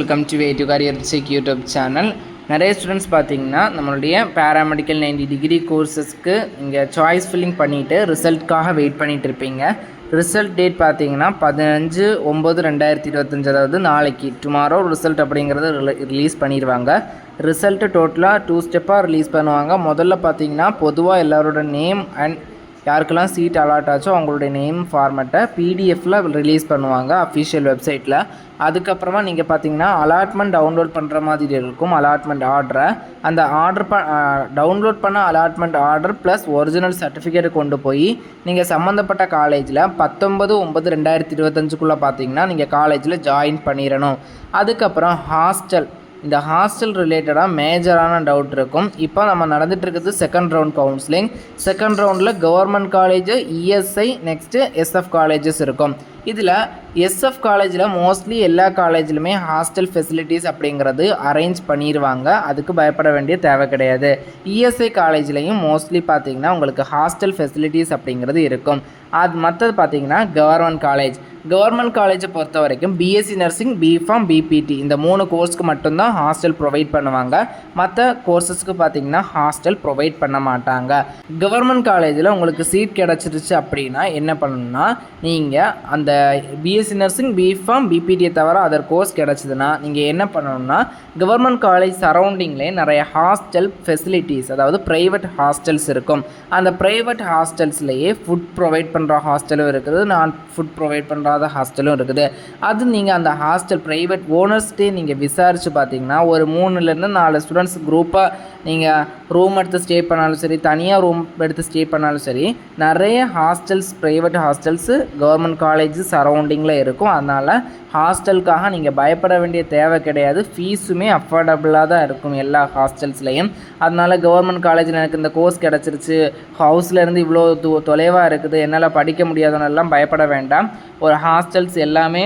Welcome to way to career check YouTube channel. நிறைய students பார்த்தீங்கன்னா நம்மளுடைய பேராமெடிக்கல் 90 டிகிரி கோர்சஸ்க்கு இங்கே சாய்ஸ் ஃபில்லிங் பண்ணிவிட்டு ரிசல்ட்காக வெயிட் பண்ணிகிட்டு இருப்பீங்க. ரிசல்ட் டேட் பார்த்தீங்கன்னா 15/9/2025, அதாவது நாளைக்கு டுமாரோ ரிசல்ட் அப்படிங்கிறது ரிலீஸ் பண்ணிடுவாங்க. ரிசல்ட்டு டோட்டலாக 2 ஸ்டெப்பாக ரிலீஸ் பண்ணுவாங்க. முதல்ல பார்த்தீங்கன்னா பொதுவாக எல்லாரோட நேம் அண்ட் யாருக்கெல்லாம் சீட் அலாட் ஆச்சோ அவங்களுடைய நேம் ஃபார்மேட்டை பிடிஎஃப்பில் ரிலீஸ் பண்ணுவாங்க அஃபிஷியல் வெப்சைட்டில். அதுக்கப்புறமா நீங்கள் பார்த்தீங்கன்னா அலாட்மெண்ட் டவுன்லோட் பண்ணுற மாதிரி இருக்கும். அலாட்மெண்ட் ஆர்டரை அந்த டவுன்லோட் பண்ண allotment order plus original certificate கொண்டு போய் நீங்கள் சம்மந்தப்பட்ட காலேஜில் 19/9/2025 பார்த்தீங்கன்னா நீங்கள் காலேஜில் ஜாயின் பண்ணிடணும். அதுக்கப்புறம் இந்த ஹாஸ்டல் ரிலேட்டடாக மேஜரான டவுட் இருக்கும். இப்போ நம்ம நடந்துகிட்ருக்குது செகண்ட் ரவுண்ட் கவுன்சிலிங். செகண்ட் ரவுண்டில் government college, ESI, next SF colleges இருக்கும். இதில் எஸ்எஃப் காலேஜில் மோஸ்ட்லி எல்லா காலேஜிலுமே ஹாஸ்டல் ஃபெசிலிட்டிஸ் அப்படிங்கிறது அரேஞ்ச் பண்ணிடுவாங்க. அதுக்கு பயப்பட வேண்டிய தேவை கிடையாது. இஎஸ்ஐ காலேஜ்லேயும் மோஸ்ட்லி பார்த்திங்கன்னா உங்களுக்கு ஹாஸ்டல் ஃபெசிலிட்டிஸ் அப்படிங்கிறது இருக்கும். அது மற்றது பார்த்திங்கன்னா கவர்மெண்ட் காலேஜை பொறுத்த வரைக்கும் பிஎஸ்சி நர்சிங், பிஃபார்ம், பிபிடி இந்த 3 கோர்ஸ்க்கு மட்டும்தான் ஹாஸ்டல் ப்ரொவைட் பண்ணுவாங்க. மற்ற கோர்சஸ்க்கு பார்த்திங்கன்னா ஹாஸ்டல் ப்ரொவைட் பண்ண மாட்டாங்க. கவர்மெண்ட் காலேஜில் உங்களுக்கு சீட் கிடச்சிருச்சு அப்படின்னா என்ன பண்ணணும்னா, நீங்கள் அந்த பிஎஸ்சி நர்சிங், பிஃபார்ம், பிபிடியை தவிர அதர் கோர்ஸ் கிடச்சிதுன்னா நீங்கள் என்ன பண்ணணும்னா, கவர்மெண்ட் காலேஜ் சரௌண்டிங்லேயே நிறைய ஹாஸ்டல் ஃபெசிலிட்டிஸ், அதாவது ப்ரைவேட் ஹாஸ்டல்ஸ் இருக்கும். அந்த ப்ரைவேட் ஹாஸ்டல்ஸ்லேயே ஃபுட் ப்ரொவைட் பண்ணுற ஹாஸ்டலும் இருக்குது, நான் ஃபுட் ப்ரொவைட் பண்ணுறாத ஹாஸ்டலும் இருக்குது. அது நீங்கள் அந்த ஹாஸ்டல் ப்ரைவேட் ஓனர்ஸ்டே நீங்கள் விசாரித்து பார்த்தீங்கன்னா ஒரு 3லேருந்து 4 ஸ்டூடெண்ட்ஸ் குரூப்பாக நீங்கள் ரூம் எடுத்து ஸ்டே பண்ணாலும் சரி, தனியாக ரூம் எடுத்து ஸ்டே பண்ணாலும் சரி, நிறைய hostels, private hostels government college சரௌண்டிங்கில் இருக்கும். அதனால் ஹாஸ்டலுக்காக நீங்கள் பயப்பட வேண்டிய தேவை கிடையாது. ஃபீஸுமே அஃபோர்டபுளாக தான் இருக்கும் எல்லா ஹாஸ்டல்ஸ்லேயும். அதனால் கவர்மெண்ட் காலேஜில் எனக்கு இந்த கோர்ஸ் கிடச்சிருச்சு, ஹவுஸ்லேருந்து இவ்வளோ தொலைவாக இருக்குது, என்னால் படிக்க முடியாதவனெல்லாம் பயப்பட வேண்டாம். ஒரு ஹாஸ்டல்ஸ் எல்லாமே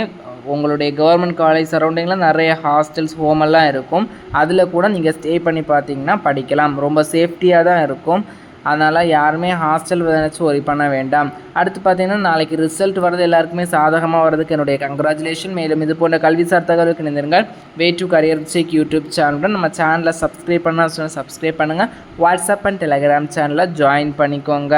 உங்களுடைய கவர்மெண்ட் காலேஜ் சரௌண்டிங்கில் நிறைய ஹாஸ்டல்ஸ், ஹோமெல்லாம் இருக்கும். அதில் கூட நீங்கள் ஸ்டே பண்ணி பார்த்தீங்கன்னா படிக்கலாம். ரொம்ப சேஃப்டியாக தான் இருக்கும். அதனால் யாருமே ஹாஸ்டல் நினச்சி ஒரி பண்ண வேண்டாம். அடுத்து பார்த்திங்கன்னா நாளைக்கு ரிசல்ட் வர்றது எல்லாருக்குமே சாதகமாக வர்றதுக்கு என்னுடைய கங்க்ராச்சுலேஷன். மேலும் இது போன்ற கல்விசார் தகவலுக்கு இணைந்திருங்கள். Way to career check YouTube சேனலுடன் நம்ம சேனலை சப்ஸ்கிரைப் பண்ணுங்கள். வாட்ஸ்அப் அண்ட் டெலகிராம் சேனலை ஜாயின் பண்ணிக்கோங்க.